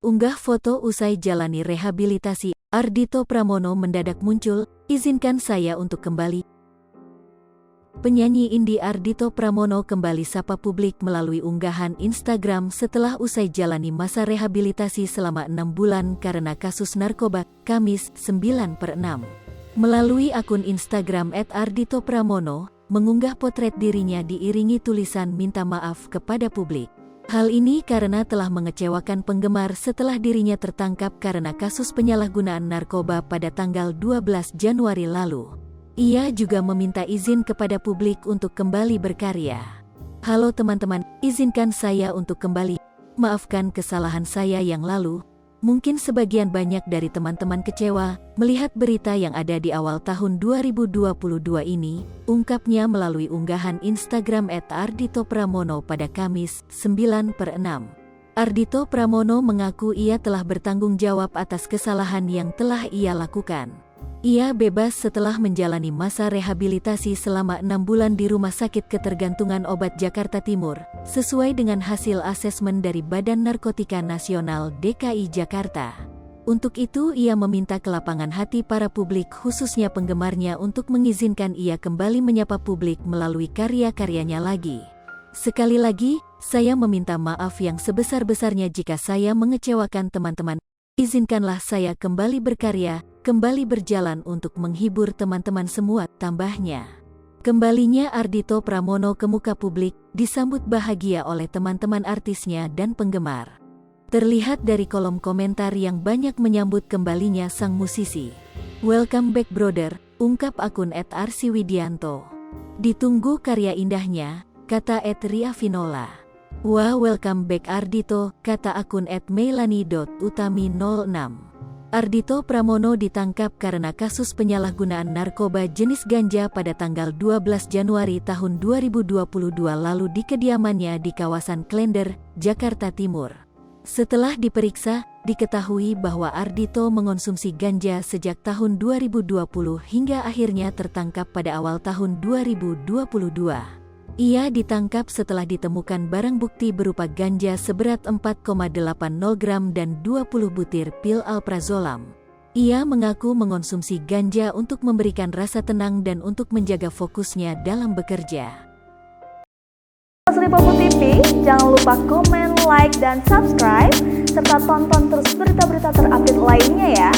Unggah foto usai jalani rehabilitasi, Ardhito Pramono mendadak muncul, izinkan saya untuk kembali. Penyanyi indie Ardhito Pramono kembali sapa publik melalui unggahan Instagram setelah usai jalani masa rehabilitasi selama 6 bulan karena kasus narkoba, Kamis 9/6. Melalui akun Instagram @ardhitopramono, mengunggah potret dirinya diiringi tulisan minta maaf kepada publik. Hal ini karena telah mengecewakan penggemar setelah dirinya tertangkap karena kasus penyalahgunaan narkoba pada tanggal 12 Januari lalu. Ia juga meminta izin kepada publik untuk kembali berkarya. Halo teman-teman, izinkan saya untuk kembali. Maafkan kesalahan saya yang lalu. Mungkin sebagian banyak dari teman-teman kecewa melihat berita yang ada di awal tahun 2022 ini, ungkapnya melalui unggahan Instagram @ardhitopramono pada Kamis 9/6. Ardhito Pramono mengaku ia telah bertanggung jawab atas kesalahan yang telah ia lakukan. Ia bebas setelah menjalani masa rehabilitasi selama 6 bulan di Rumah Sakit Ketergantungan Obat Jakarta Timur, sesuai dengan hasil asesmen dari Badan Narkotika Nasional DKI Jakarta. Untuk itu ia meminta kelapangan hati para publik khususnya penggemarnya untuk mengizinkan ia kembali menyapa publik melalui karya-karyanya lagi. Sekali lagi, saya meminta maaf yang sebesar-besarnya jika saya mengecewakan teman-teman. Izinkanlah saya kembali berkarya, kembali berjalan untuk menghibur teman-teman semua, tambahnya. Kembalinya Ardhito Pramono ke muka publik disambut bahagia oleh teman-teman artisnya dan penggemar. Terlihat dari kolom komentar yang banyak menyambut kembalinya sang musisi. "Welcome back brother," ungkap akun @arsiwidianto. "Ditunggu karya indahnya," kata @riavinola. "Wah, welcome back Ardhito," kata akun @melani.utami06. Ardhito Pramono ditangkap karena kasus penyalahgunaan narkoba jenis ganja pada tanggal 12 Januari tahun 2022 lalu di kediamannya di kawasan Klender, Jakarta Timur. Setelah diperiksa, diketahui bahwa Ardhito mengonsumsi ganja sejak tahun 2020 hingga akhirnya tertangkap pada awal tahun 2022. Ia ditangkap setelah ditemukan barang bukti berupa ganja seberat 4,80 gram dan 20 butir pil alprazolam. Ia mengaku mengonsumsi ganja untuk memberikan rasa tenang dan untuk menjaga fokusnya dalam bekerja. Sri Popo TV, jangan lupa komen, like, dan subscribe, serta tonton terus berita-berita terupdate lainnya ya.